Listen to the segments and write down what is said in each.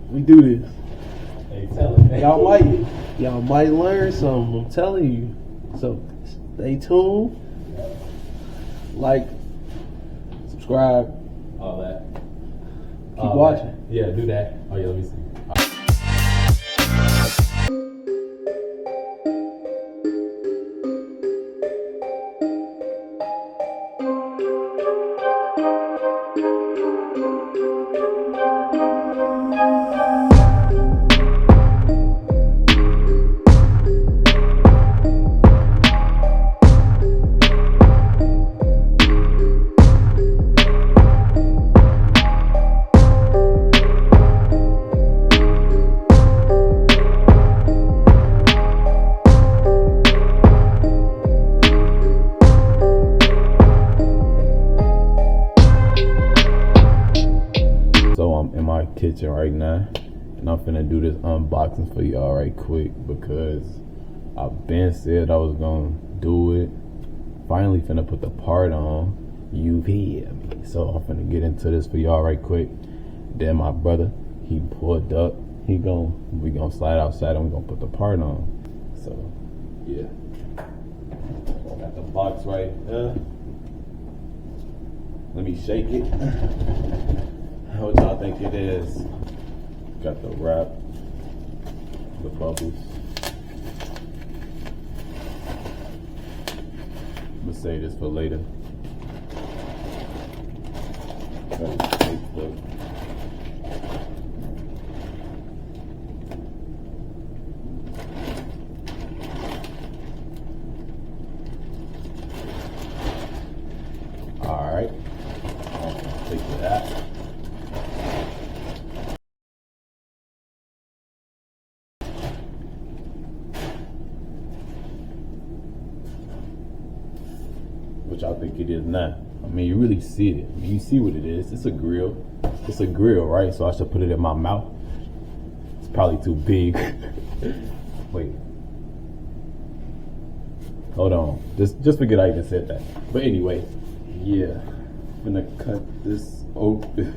We do this. Hey, tell it. Y'all might learn something. I'm telling you. So stay tuned. Like, subscribe. All that. Keep watching. Yeah, do that. Oh yeah, let me see. So I'm in my kitchen right now, and I'm finna do this unboxing for y'all right quick because I've been said I was gonna do it. Finally finna put the part on. You hear me? So I'm finna get into this for y'all right quick. Then my brother, he pulled up. We gonna slide outside and we gonna put the part on. So yeah, got the box right there. Let me shake it. What y'all think it is? Got the wrap, the bubbles. I'm gonna save this for later. Got the tape book. All right, I'm gonna take that. Which I think it is now. I mean, you really see it. I mean, you see what it is. It's a grill. It's a grill, right? So I should put it in my mouth. It's probably too big. Wait. Hold on. Just forget I even said that. But anyway, yeah. I'm gonna cut this open.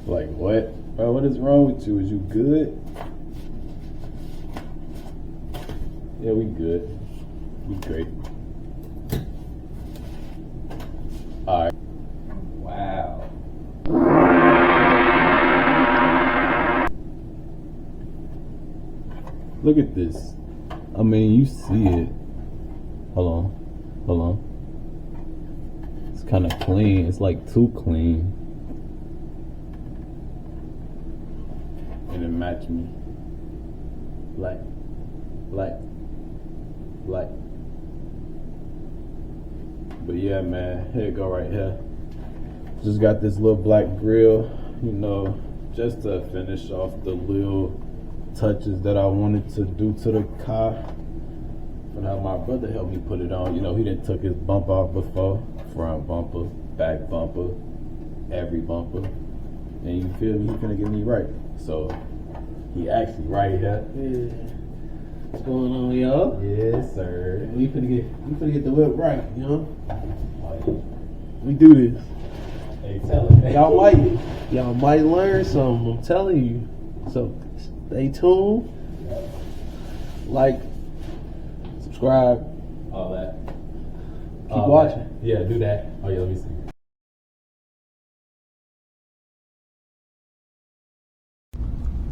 Like, what? Bro, what is wrong with you? Is you good? Yeah, we good. We great. All right. Wow. Look at this. I mean, you see it. Hold on. It's kind of clean. It's like too clean. And it matched me. Black. But yeah, man, here you go right here. Just got this little black grill, you know, just to finish off the little touches that I wanted to do to the car. And how my brother helped me put it on. You know, he done took his bump off before. Front bumper, back bumper, every bumper. And you feel me, he finna get me right. So, he actually right here. Yeah. What's going on, y'all? Yes, sir. We finna get the whip right, you know? Oh, yeah. We do this. Hey, tell it. Y'all might learn something. I'm telling you. So stay tuned. Like, subscribe. All that. Keep watching. Yeah, do that. Oh yeah, let me see.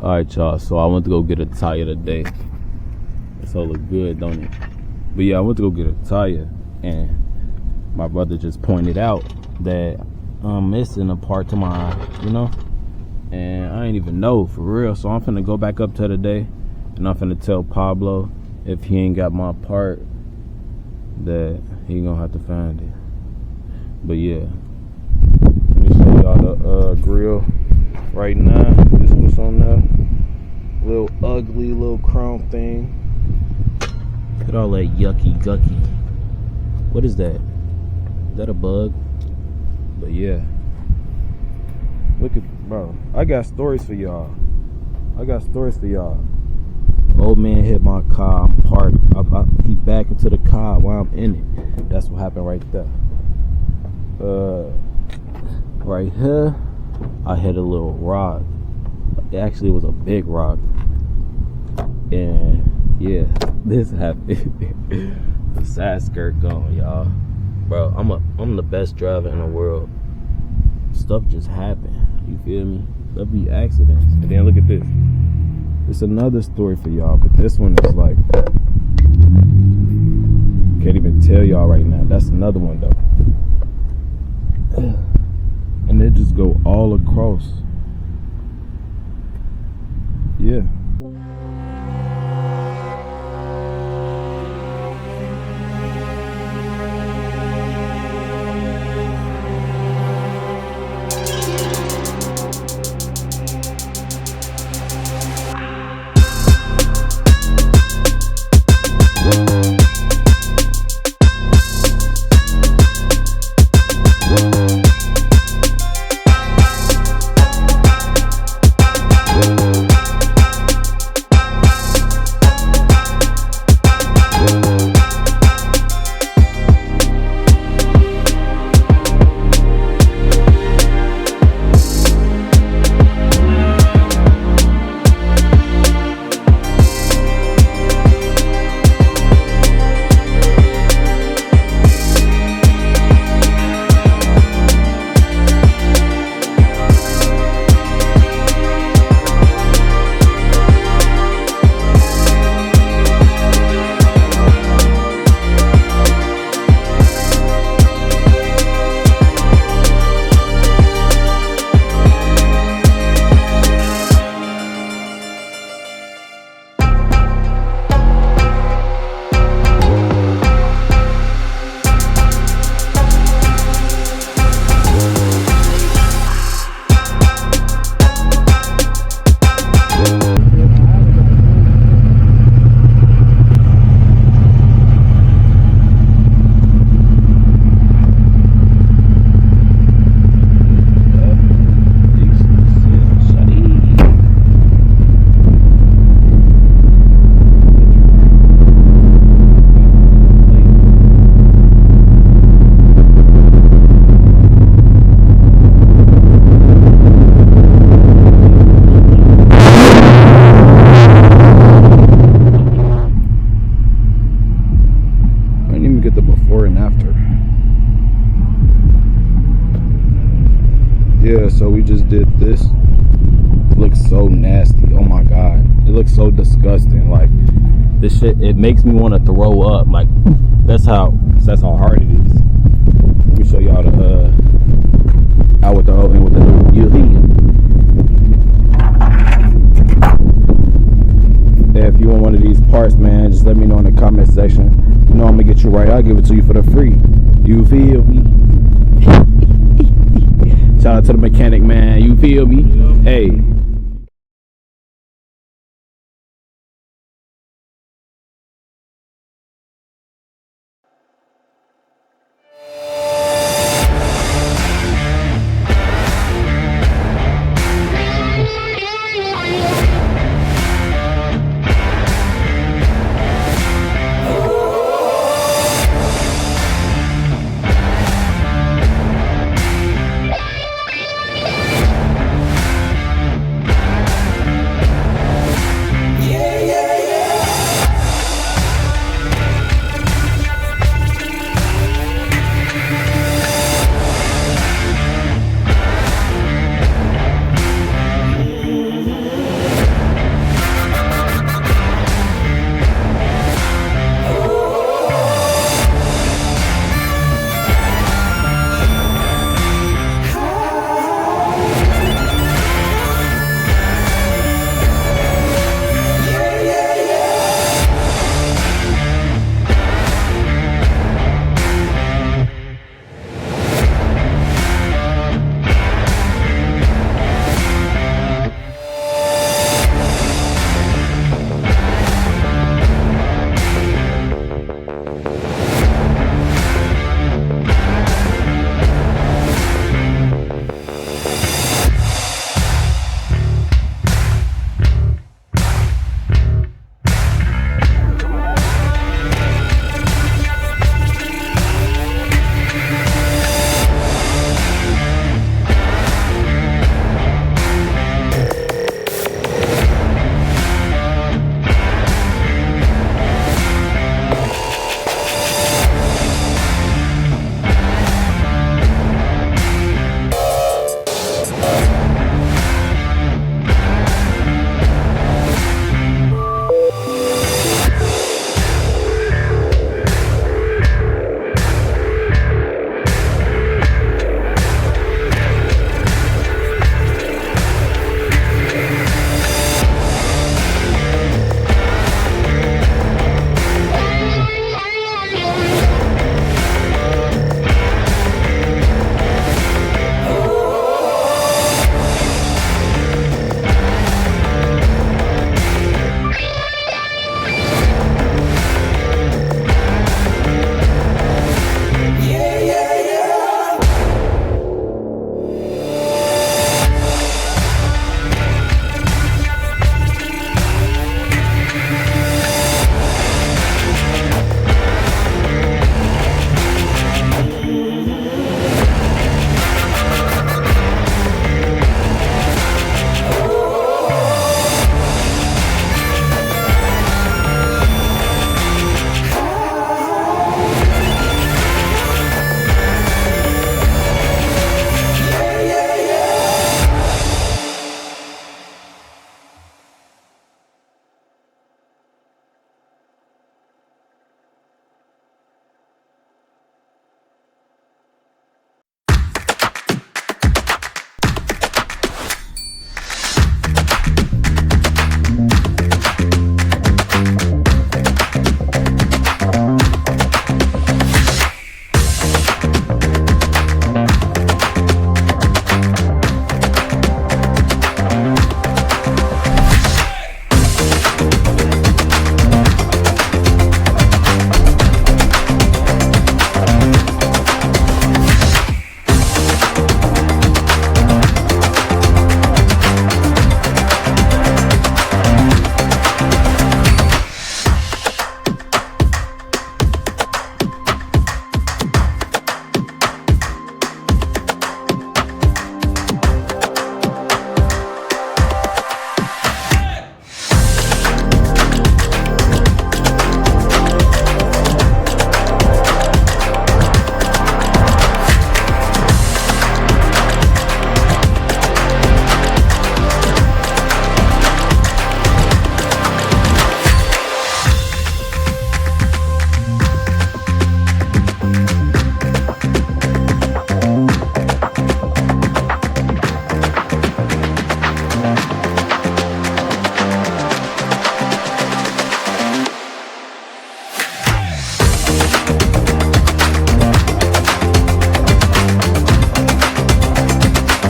Alright, y'all, so I went to go get a tire today. It's all look good, don't it? But yeah, I went to go get a tire, and my brother just pointed out that I'm missing a part to my, you know, and I ain't even know for real. So I'm finna go back up to today, and I'm finna tell Pablo if he ain't got my part that he gonna have to find it. But yeah, let me show y'all the grill right now. This was on there. Little ugly little chrome thing. Look at all that yucky gucky. What is that? Is that a bug? But yeah. Look at, bro. I got stories for y'all. Old man hit my car. I'm parked. He back into the car while I'm in it. That's what happened right there. Right here, I hit a little rock. It actually was a big rock. And yeah, this happened. The side skirt gone, y'all. Bro, I'm the best driver in the world. Stuff just happened. You feel me? There'll be accidents. And then look at this. It's another story for y'all, but this one is like, can't even tell y'all right now. That's another one though. And they just go all across. Yeah. Yeah, so we just did this. It looks so nasty. Oh my god, it looks so disgusting. Like this shit, it makes me want to throw up. Like that's how hard it is. Let me show y'all the out with the O and with the yeah, if you want one of these parts, man, just let me know in the comment section. You know I'm gonna get you right. I'll give it to you for the free. You feel me? Shout out to the mechanic, man. You feel me? Hey.